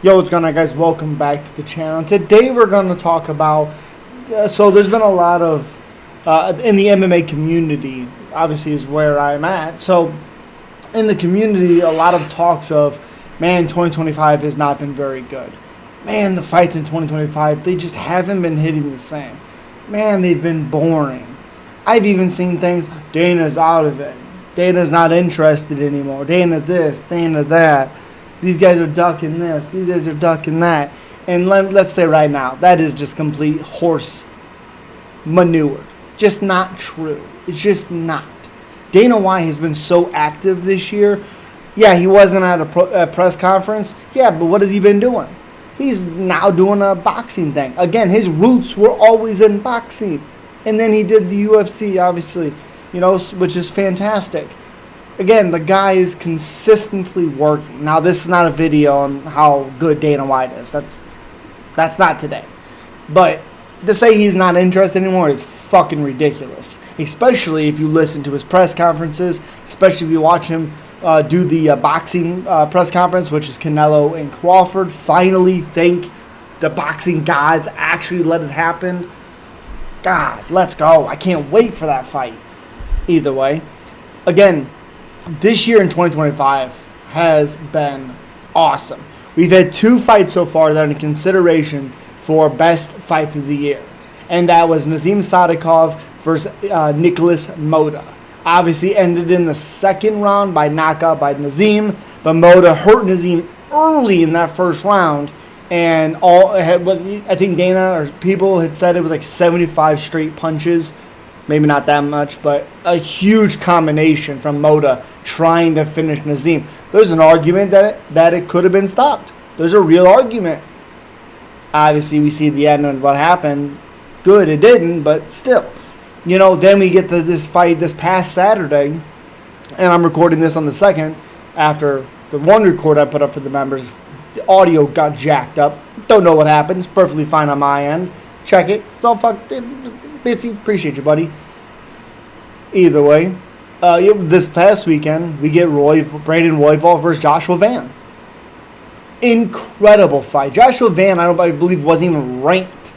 Yo, what's going on, guys? Welcome back to the channel. Today we're going to talk about, so there's been a lot of, in the MMA community, obviously is where I'm at. So in the community, a lot of talks of, man, 2025 has not been very good. Man, the fights in 2025, they just haven't been hitting the same. Man, they've been boring. I've even seen things, Dana's out of it. Dana's not interested anymore. Dana this, Dana that. These guys are ducking this. These guys are ducking that. And let's say right now, that is just complete horse manure. Just not true. It's just not. Dana White has been so active this year. Yeah, he wasn't at a press conference. Yeah, but what has he been doing? He's now doing a boxing thing. Again, his roots were always in boxing. And then he did the UFC, obviously, which is fantastic. Again, the guy is consistently working. Now, this is not a video on how good Dana White is. That's not today. But to say he's not interested anymore is fucking ridiculous. Especially if you listen to his press conferences. Especially if you watch him do the boxing press conference, which is Canelo and Crawford. Finally, thank the boxing gods actually let it happen. God, let's go. I can't wait for that fight. Either way. Again, this year in 2025 has been awesome. We've had 2 fights so far that are in consideration for best fights of the year. And that was Nazim Sadikov versus Nicholas Mota. Obviously ended in the second round by knockout by Nazim. But Mota hurt Nazim early in that first round. And I think Dana or people had said it was like 75 straight punches. Maybe not that much, but a huge combination from Mota trying to finish Nazim. There's an argument that it could have been stopped. There's a real argument. Obviously, we see the end and what happened. Good, it didn't, but still. Then we get this fight this past Saturday, and I'm recording this on the 2nd after the one record I put up for the members. The audio got jacked up. Don't know what happened. It's perfectly fine on my end. Check it. It's all fucked. Bitsy, appreciate you, buddy. Either way, this past weekend, we get Brandon Royval versus Joshua Van. Incredible fight. Joshua Van, I believe, wasn't even ranked.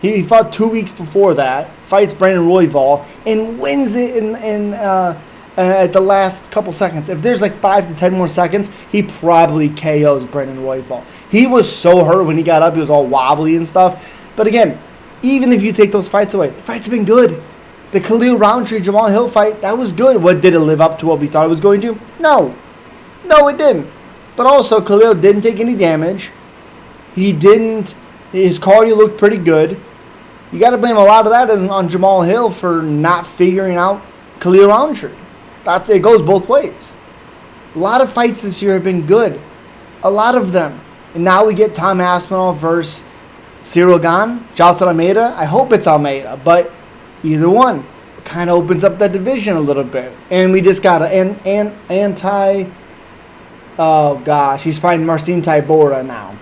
He fought 2 weeks before that, fights Brandon Royval, and wins it at the last couple seconds. If there's like 5 to 10 more seconds, he probably KOs Brandon Royval. He was so hurt when he got up. He was all wobbly and stuff. But again, even if you take those fights away, the fights have been good. The Khalil Roundtree Jamal Hill fight, that was good. Did it live up to what we thought it was going to? No, it didn't. But also, Khalil didn't take any damage. His cardio looked pretty good. You got to blame a lot of that on Jamal Hill for not figuring out Khalil Roundtree. It goes both ways. A lot of fights this year have been good. A lot of them. And now we get Tom Aspinall versus Cyril Gane, Jailton Almeida. I hope it's Almeida, but either one kind of opens up that division a little bit. And we just got oh gosh, he's fighting Marcin Tybura now.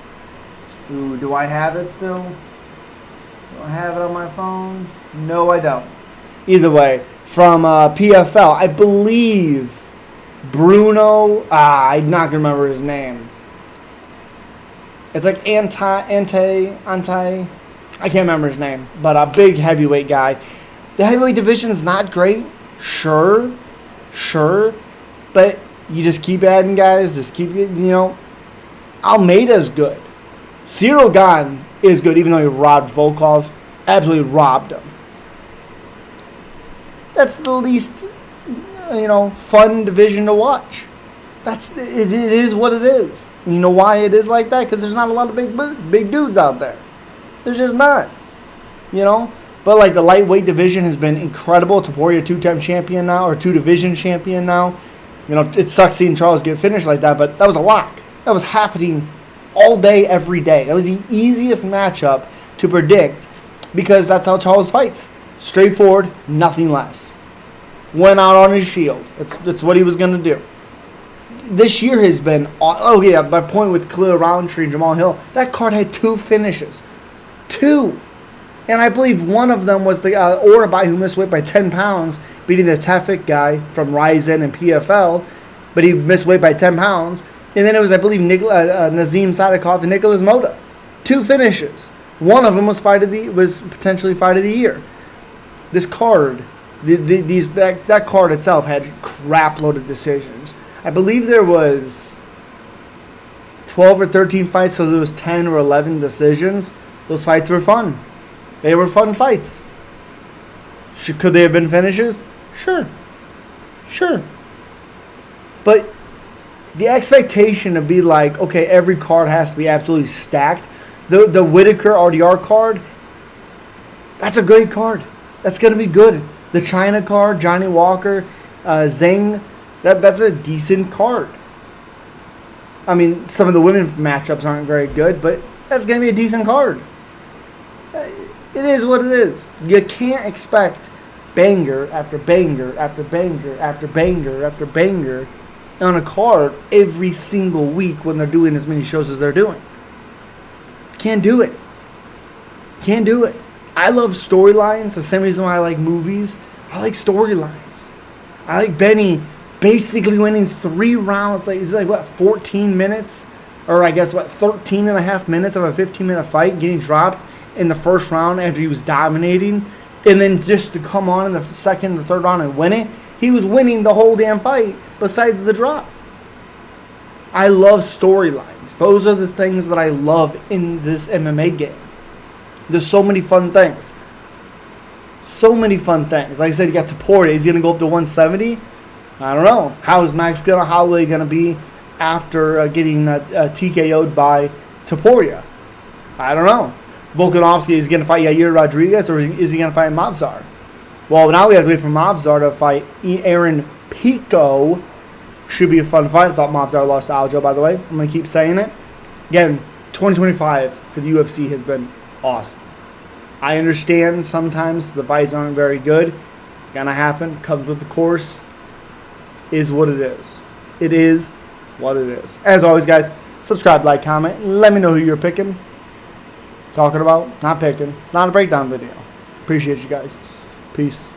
Ooh, do I have it still? Do I have it on my phone? No, I don't. Either way, from PFL, I believe Bruno. I'm not gonna remember his name. It's like anti. I can't remember his name, but a big heavyweight guy. The heavyweight division is not great, sure, but you just keep adding guys. Just keep Almeida's good. Cyril Gane is good, even though he robbed Volkov. Absolutely robbed him. That's the least, fun division to watch. It is what it is. You know why it is like that? Because there's not a lot of big dudes out there. There's just not. But like the lightweight division has been incredible. Topuria 2-time champion now, or 2-division champion now. It sucks seeing Charles get finished like that, but that was a lock. That was happening all day, every day. That was the easiest matchup to predict because that's how Charles fights. Straightforward, nothing less. Went out on his shield. That's what he was going to do. This year has been... my point with Khalil Roundtree and Jamal Hill, that card had 2 finishes. 2. And I believe one of them was the Orabai who missed weight by 10 pounds, beating the Tefik guy from Ryzen and PFL. But he missed weight by 10 pounds. And then it was, I believe, Nazim Sadikov and Nicholas Mota. 2 finishes. One of them was potentially fight of the year. This card, that card itself had crap loaded decisions. I believe there was 12 or 13 fights, so there was 10 or 11 decisions. Those fights were fun. They were fun fights. Could they have been finishes? Sure. But the expectation to be like, okay, every card has to be absolutely stacked. The Whitaker RDR card, that's a great card. That's going to be good. The China card, Johnny Walker, Zhang, that's a decent card. I mean, some of the women matchups aren't very good, but that's going to be a decent card. It is what it is. You can't expect banger after banger after banger after banger after banger on a card every single week when they're doing as many shows as they're doing. Can't do it. I love storylines. The same reason why I like movies. I like storylines. I like Benny basically winning 3 rounds. Like, it's like, what, 14 minutes? Or I guess, 13 and a half minutes of a 15-minute fight, getting dropped in the first round after he was dominating. And then just to come on in the second and third round and win it. He was winning the whole damn fight besides the drop. I love storylines. Those are the things that I love in this MMA game. There's so many fun things. Like I said, you got Topuria. He's going to go up to 170. I don't know. How is Max Holloway going to be after getting TKO'd by Topuria? I don't know. Volkanovski is going to fight Yair Rodriguez, or is he going to fight Mavzar? Well, now we have to wait for Mavzar to fight Aaron Pico. Should be a fun fight. I thought Mavzar lost to Aljo, by the way. I'm going to keep saying it. Again, 2025 for the UFC has been awesome. I understand sometimes the fights aren't very good. It's going to happen. Comes with the course. Is what it is. It is what it is. As always, guys, subscribe, like, comment. Let me know who you're picking. Talking about, not picking. It's not a breakdown video. Appreciate you guys. Peace.